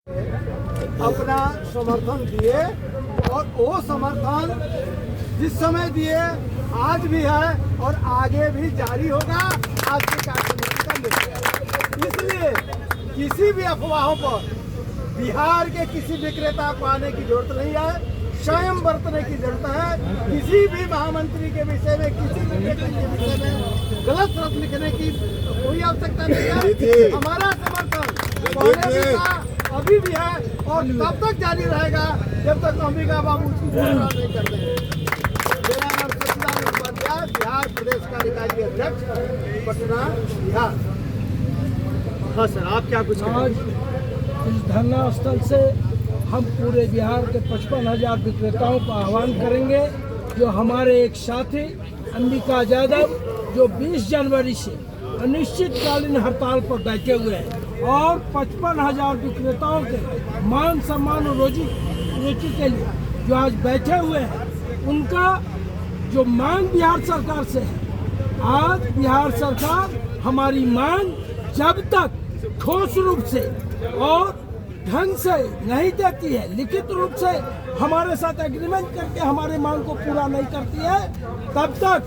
अपना समर्थन दिए और वो समर्थन जिस समय दिए आज भी है और आगे भी जारी होगा। आज की कार्यसमिति का निर्णय, इसलिए किसी भी अफवाहों पर बिहार के किसी विक्रेता को आने की जरूरत नहीं है, स्वयं बरतने की जरूरत है। किसी भी महामंत्री के विषय में, किसी भी व्यक्ति के विषय में गलत शब्द लिखने की कोई आवश्यकता नहीं है। हमारा समर्थन पहले भी था, अभी भी है और तब तक जारी रहेगा जब तक अंबिका बाबू उसकी घोषणा नहीं करते हैं। मेरा नाम सचिदानंद उपाध्याय, बिहार प्रदेश कार्यकारी अध्यक्ष, पटना, बिहार। हाँ सर, आप क्या कुछ आज इस धरना स्थल से हम पूरे बिहार के 55,000 विक्रेताओं का आह्वान करेंगे, जो हमारे एक साथी अंबिका यादव जो 20 जनवरी से अनिश्चितकालीन हड़ताल पर बैठे हुए हैं और 55,000 विक्रेताओं के मान सम्मान और रोजी के लिए जो आज बैठे हुए हैं, उनका जो मांग बिहार सरकार से है। आज बिहार सरकार हमारी मांग जब तक ठोस रूप से और ढंग से नहीं देती है, लिखित रूप से हमारे साथ एग्रीमेंट करके हमारे मांग को पूरा नहीं करती है, तब तक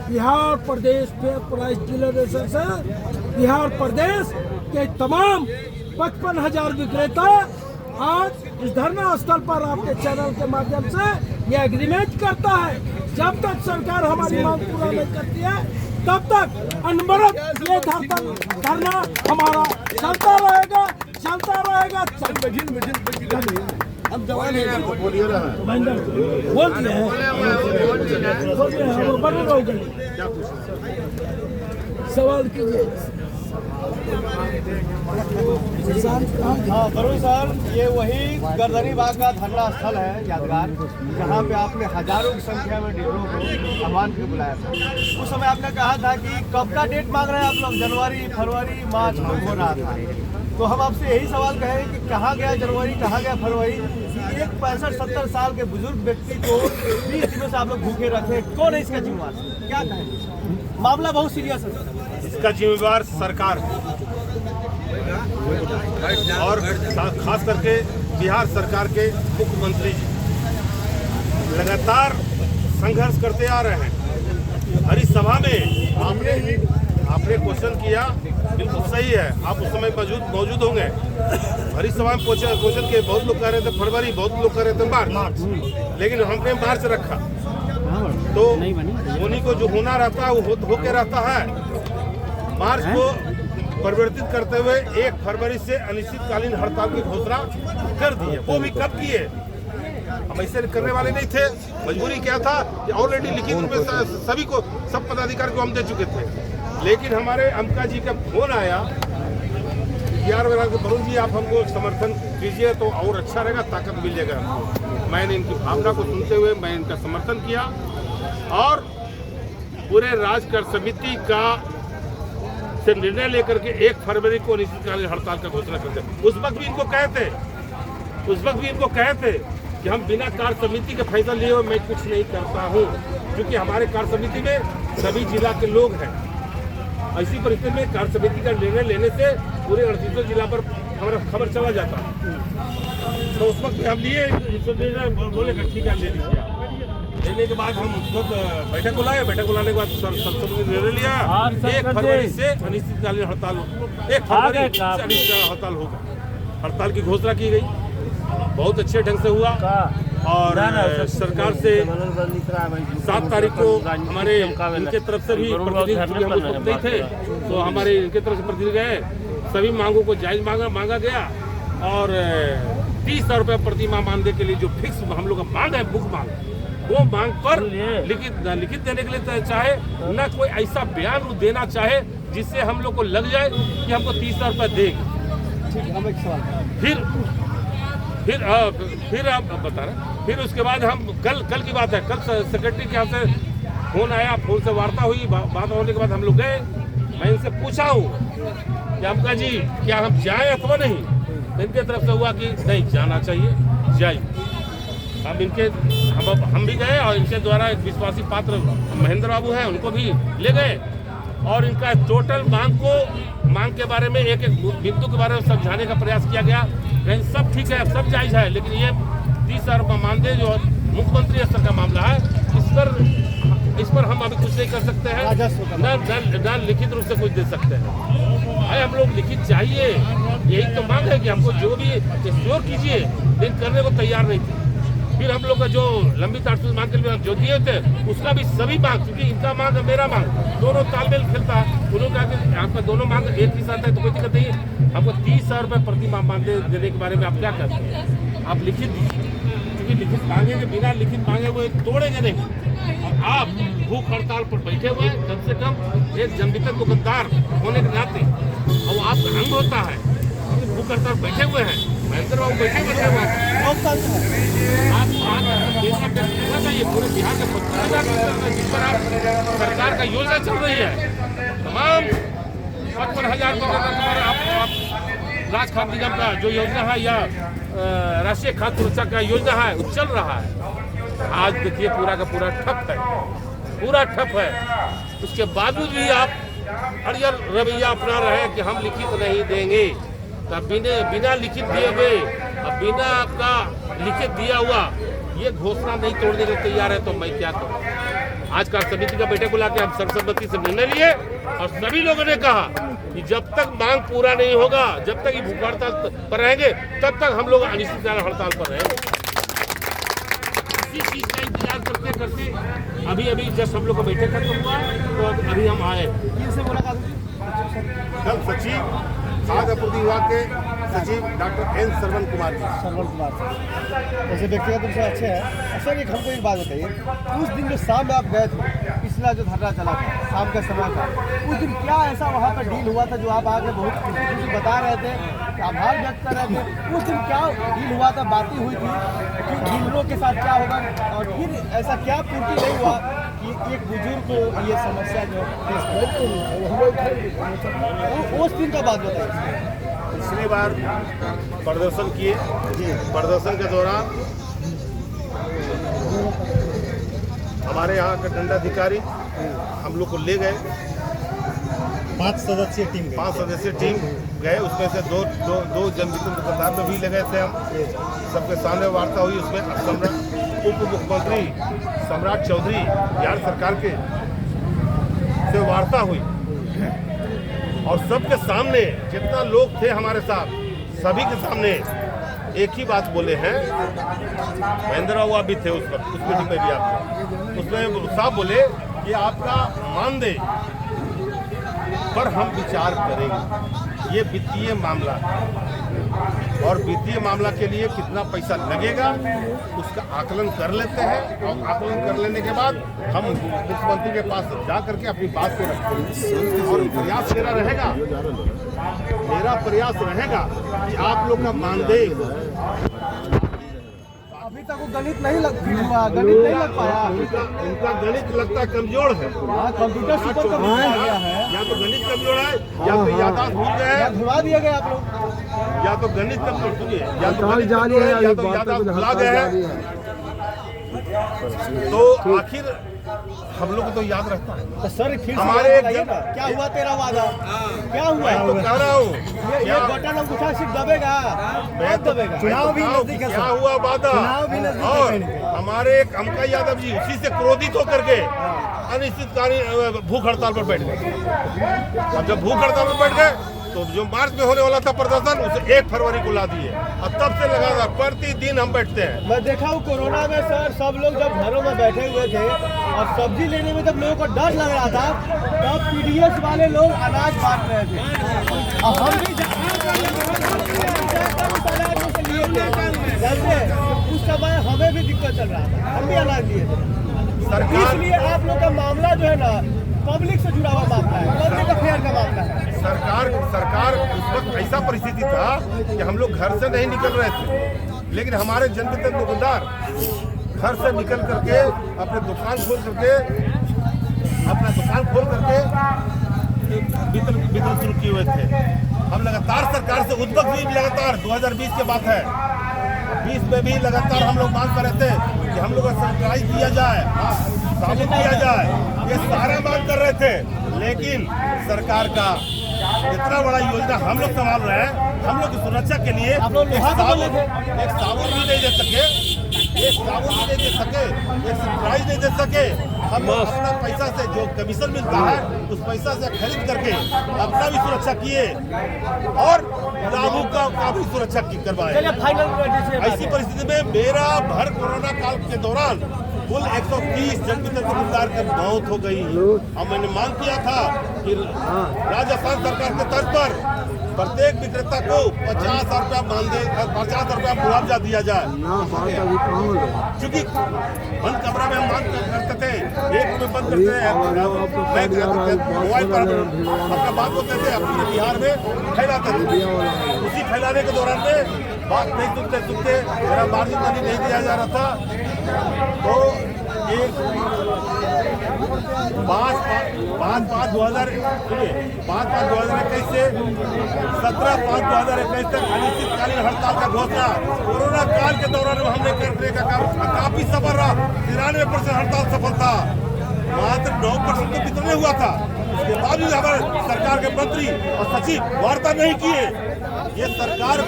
Bihar Pradesh fair price dealer association Bihar Pradesh के तमाम 55,000 विक्रेता आज इस धरना स्थल पर आपके चैनल के माध्यम से ये एग्रीमेंट करता है। जब तक सरकार हमारी मांग पूरा नहीं करती है, तब तक अनवरत ये धरना हमारा चलता रहेगा। हम जवान हैं, बोलिए सवाल कीजिए। हाँ वरुण सर, ये वही गर्दनी बाग का धरना स्थल है यादगार, जहाँ पे आपने हजारों की संख्या में डीलरों को आह्वान के बुलाया था। उस समय आपने कहा था कि कब का डेट मांग रहे हैं आप लोग, जनवरी, फरवरी, मार्च में हो रहा था। तो हम आपसे यही सवाल कहें कि कहाँ गया जनवरी, कहाँ गया फरवरी? एक 65-70 साल के बुजुर्ग व्यक्ति को 20 दिनों से आप लोग भूखे रखे, कौन है इसका जिम्मेवार? क्या कहेंगे? मामला बहुत सीरियस है। इसका जिम्मेवार सरकार और खास करके बिहार सरकार के मुख्यमंत्री जी लगातार संघर्ष करते आ रहे हैं। हर इस सभा में आपने क्वेश्चन किया, बिल्कुल सही है, आप उस समय मौजूद होंगे। हर इस सभा में क्वेश्चन किए, बहुत लोग कह रहे थे फरवरी, बहुत लोग कह रहे थे मार्च, लेकिन हमने मार्च रखा। तो उन्हीं को जो होना रहता है वो होके रहता है। मार्च को परिवर्तित करते हुए 1 फरवरी से अनिश्चितकालीन हड़ताल की घोषणा कर दी है। वो भी कब की है? हम ऐसे करने वाले नहीं थे। मजबूरी क्या था कि ऑलरेडी लिखित रूप में सभी को, सब पदाधिकारी को हम दे चुके थे, लेकिन हमारे अंबिका जी का फोन आया यार वरुण जी, आप हमको समर्थन कीजिए तो और अच्छा रहेगा, ताकत मिल जाएगा हमको। मैंने इनकी भावना को सुनते हुए मैं इनका समर्थन किया और पूरे राज्य कर समिति का से निर्णय लेकर के 1 फरवरी को अनिश्चितकालीन हड़ताल का घोषणा करते। उस वक्त भी इनको कहे थे कि हम बिना कार्य समिति के फैसला लिए हुए मैं कुछ नहीं करता हूँ, क्योंकि हमारे कार्य समिति में सभी जिला के लोग हैं। ऐसी परिस्थिति में कार्य समिति का निर्णय लेने से पूरे 38 जिला पर हमारा खबर चला जाता है। तो उस वक्त हम लिए बोले ठीक है ले लीजिए। लेने के बाद हम खुद बैठक बुलाए, बैठक बुलाने के बाद संसद ने निर्णय लिया 1 फरवरी से अनिश्चितकालीन हड़ताल, 1 फरवरी से अनिश्चितकालीन हड़ताल होगा। हड़ताल की घोषणा की गई, बहुत अच्छे ढंग से हुआ और सरकार से 7 तारीख को हमारे इनके तरफ से भी प्रतिनिधि, हम नहीं थे तो हमारे इनके तरफ से प्रतिनिधि गए, सभी मांगों को जायज मांगा गया और 30,000 रुपये प्रति माह मानने के लिए जो फिक्स हम लोग का मांग है, बुक मांग, वो मांग पर लिखित देने के लिए चाहे न कोई ऐसा बयान देना चाहे जिससे हम लोग को लग जाए कि हमको 30,000 रुपये देंगे। ठीक है, हम एक सवाल फिर आप बता रहे। फिर उसके बाद हम कल की बात है, कल सेक्रेटरी के यहाँ से फोन आया, फोन से वार्ता हुई, बात होने के बाद हम लोग गए। मैं इनसे पूछा हूँ कि अंबिका जी क्या हम जाएं अथवा नहीं? इनके तरफ से हुआ कि नहीं जाना चाहिए, जाइए। हम भी गए और इनके द्वारा एक विश्वासी पात्र महेंद्र बाबू हैं, उनको भी ले गए और इनका टोटल मांग के बारे में एक बिंदु के बारे में समझाने का प्रयास किया गया। इन सब ठीक है, सब जायज है, लेकिन ये 30,000 रुपये मानदेय जो मुख्यमंत्री स्तर का मामला है, इस पर हम अभी कुछ नहीं कर सकते हैं, न लिखित रूप से कुछ दे सकते हैं। भाई हम लोग लिखित चाहिए, यही तो मांग है कि हमको जो भी श्योर कीजिए, लेकिन करने को तैयार नहीं थे। फिर हम लोग का जो लंबी तारतूस मांग के लिए जो दिए थे उसका भी सभी मांग, क्योंकि इनका मांग है मेरा मांग, दोनों तालमेल खेलता है। उन्होंने कहा कि आपका दोनों मांग एक ही साथ है तो कोई दिक्कत नहीं है। हमको 30,000 रुपये प्रति माह मानदेय देने के बारे में आप क्या करते हैं? आप लिखित दीजिए, क्योंकि लिखित मांगेंगे, बिना लिखित मांगे हुए तोड़ेंगे नहीं। और आप भूख हड़ताल पर बैठे हुए, कम से कम एक जनवितरण दुकानदार होने के नाते, और आपका अंग होता है, भूख हड़ताल बैठे हुए हैं, महेंद्र बाबू बैठे हुए हैं, चाहिए पूरे बिहार के 50,000 जिस पर आप सरकार का योजना चल रही है, तमाम 55,000 आप राज खाद्य निगम का जो योजना है या राष्ट्रीय खाद्य सुरक्षा का योजना है वो चल रहा है। आज देखिए पूरा का पूरा ठप है, पूरा ठप है। उसके बावजूद भी आप अड़ियल रवैया अपना रहे हैं कि हम लिखित नहीं देंगे। तब बिना लिखित दिए हुए, अब बिना आपका लिखित दिया हुआ ये घोषणा नहीं तोड़ने को तैयार है, तो मैं क्या करूं? आज का समिति का बैठक बुला के हम सर्वसम्मति से निर्णय लिए और सभी लोगों ने कहा कि जब तक मांग पूरा नहीं होगा, जब तक ये भूख हड़ताल पर रहेंगे, तब तक हम लोग अनिश्चितकाल हड़ताल पर रहेंगे। इसी चीज का इंतजार करते करते अभी जस्ट हम लोग का बैठक खत्म हुआ तो अभी हम आए। कल सचिव खाद्य आपूर्ति विभाग के सचिव डॉक्टर एन श्रवण कुमार वैसे व्यक्तिगत रूप से अच्छे हैं। सर हमको एक बात बताइए, उस दिन जो शाम में आप गए थे, पिछला जो धरना चला था शाम का समय था, उस दिन क्या ऐसा वहाँ पर डील हुआ था जो आप आगे बहुत खुशी बता रहे थे, आभार व्यक्त कर रहे थे? उस दिन क्या डील हुआ था, बातें हुई थी कि डीलरों के साथ क्या होगा, और फिर ऐसा क्या पूर्ति नहीं हुआ कि एक बुजुर्ग को ये समस्या जो उस दिन का बात बताइए। पिछली बार प्रदर्शन किए, प्रदर्शन के दौरान हमारे यहाँ के दंडाधिकारी हम लोग को ले गए, 5 सदस्यीय टीम गए। उसमें से दो जनवितरण दुकानदार में भी लगे थे हम, सबके सामने वार्ता हुई। उसमें उप मुख्यमंत्री सम्राट चौधरी बिहार सरकार के से वार्ता हुई और सबके सामने जितना लोग थे हमारे साथ, सभी के सामने एक ही बात बोले हैं। महेंद्र बाबू भी थे उस मीटिंग में भी आप, उसमें साहब बोले कि आपका मानदेय पर हम विचार करेंगे, ये वित्तीय मामला है और वित्तीय मामला के लिए कितना पैसा लगेगा उसका आकलन कर लेते हैं, और आकलन कर लेने के बाद हम मुख्यमंत्री के पास जा करके अपनी बात को रखेंगे। और प्रयास मेरा प्रयास रहेगा कि आप लोग का मानदेय, अभी तक वो गणित नहीं लग पाया, उनका गणित लगता कमजोर है। कंप्यूटर सुपर कंप्यूटर आ गया है, या तो गणित कमजोर है या तो याददाश्त भूल गए, घुमा दिए गए आप लोग, या तो गणित कमजोर, सुनिए, या तो गणित कमजोर है या तो याददाश्त भुला गए हैं। तो आखिर हम लोग को तो याद रहता है। तो सर फिर हमारे क्या हुआ तेरा वादा, क्या हुआ? तो कह रहा हूँ ये बटन अंगूठा सिर्फ दबेगा, मैं दबेगा। चुनाव भी नजदीक है, क्या हुआ वादा? और हमारे एक अमका यादव जी उसी से क्रोधित होकर के अनिश्चितकालीन भूख हड़ताल पर बैठ गए। अब जब भूख हड़ताल पर बैठ गए तो जो मार्च में होने वाला था प्रदर्शन, उसे 1 फरवरी को ला दिए और तब से लगातार प्रतिदिन हम बैठते हैं। मैं देखा हूँ कोरोना में सर, सब लोग जब घरों में बैठे हुए थे और सब्जी लेने में जब लोगों को डर लग रहा था, तब पीडीएस वाले लोग अनाज बांट रहे थे और हम भी उस समय हमें भी दिक्कत चल रहा था, हम भी अनाज लिए थे। इसलिए आप लोग का मामला जो है ना, पब्लिक से जुड़ा हुआ मामला है, पब्लिक अफेयर का मामला है। सरकार उस वक्त ऐसा परिस्थिति था कि हम लोग घर से नहीं निकल रहे थे, लेकिन हमारे जनवितरण दुकानदार घर से निकल करके अपने दुकान खोल करके वितरण शुरू किए हुए थे। हम लगातार सरकार से उद्भव भी लगातार 2020 के बात है, 20 में भी लगातार हम लोग मांग कर रहे थे कि हम लोग को सैनिटाइज किया जाए, साबुन किया जाए, ये सारा मांग कर रहे थे। लेकिन सरकार का इतना बड़ा योजना हम लोग संभाल रहे हैं, हम लोग की सुरक्षा के लिए आप लोग लोहा तो बोले थे। एक साबुन भी नहीं दे सके, एक साबुन भी नहीं दे सके, एक सैनिटाइज नहीं दे सके। हम लोग अपना पैसा से जो कमीशन मिलता है उस पैसा से खरीद करके अपना भी सुरक्षा किए और लाभों का भी सुरक्षा करवाए। चलिए फाइनल ऐसी परिस्थिति में मेरा भर कोरोना काल के दौरान कुल 130 जनमित्र दुकानदार की मौत हो गई और मैंने मांग किया था कि राजस्थान सरकार के तर्ज पर प्रत्येक विक्रेता को 50,000 रुपया 50,000 रुपया मुआवजा दिया जाए। क्योंकि बंद कमरा में हम मांग करते थे, एक में बंद करते हैं, मोबाइल पर अपना बात होते थे, अपने बिहार में फैलाते थे। उसी फैलाने के दौरान में बात नहीं सुनते मेरा मार्जिन मनी नहीं दिया जा रहा था, तो एक 5/5/2021 से 17/5/2021 तक अनिश्चितकालीन हड़ताल का घोषणा। कोरोना काल के दौरान हमने करने का काम काफी सफल रहा। 93% हड़ताल सफल था, मात्र 9% तो वितरण हुआ था। उसके बावजूद हमारे सरकार के मंत्री और सचिव वार्ता नहीं किए। ये सरकार न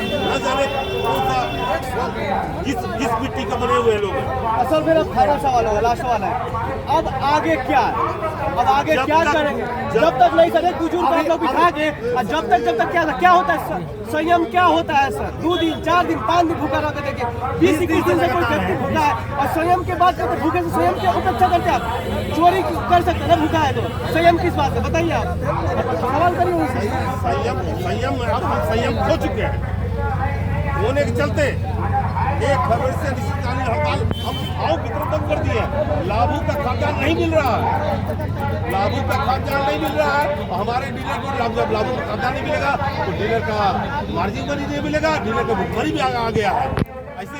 जाने कौन सा किस मिट्टी का बने हुए लोग हैं। असल मेरा फाइनल सवाल होगा, लास्ट सवाल है, अब आगे क्या है? अब आगे क्या करेंगे? जब तक नहीं करे कुछ हम लोग बिठा के, और जब तक क्या होता है सर? संयम क्या होता है सर? 2 दिन 4 दिन 5 दिन भूखा रह के देखिए, 20-21 दिन से कोई व्यक्ति भूखा है और संयम के बाद कहते भूखे से संयम की उपेक्षा करते आप? चोरी कर सकते ना भूखा है तो संयम किस बात है बताइए आप, सवाल करिए उनसे। संयम अब हम संयम खो चुके हैं, होने के चलते 1 फरवरी से अनिश्चितकालीन हड़ताल हम भाव वितरण बंद कर दिए। लाभों का खाद्यान्न नहीं मिल रहा है, लाभों का खाद्यान्न नहीं मिल रहा है और हमारे डीलर को जब लाभों का खाद्यान्न नहीं मिलेगा तो डीलर का मार्जिन मनी नहीं मिलेगा, डीलर का भुगतान भी आ गया है। ऐसी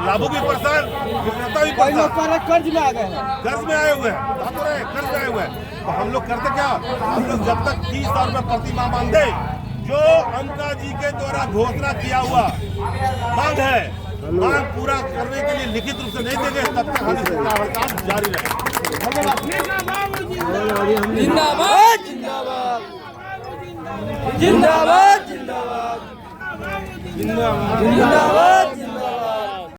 लाभों भी परेशान, विक्रेता भी परेशान, कर्ज में आ गए हैं, कर्ज में आए हुए हैं, कर्ज में आए हुए हैं। तो हम लोग करते क्या, हम लोग जब तक 30,000 रुपये प्रति माह मान दे, जो अमका जी के द्वारा घोषणा किया हुआ मांग है, मांग पूरा करने के लिए लिखित रूप से नहीं देंगे तब तक हड़ताल जारी रहेगा। जिंदाबाद जिंदाबाद जिंदाबाद जिंदाबाद जिंदाबाद।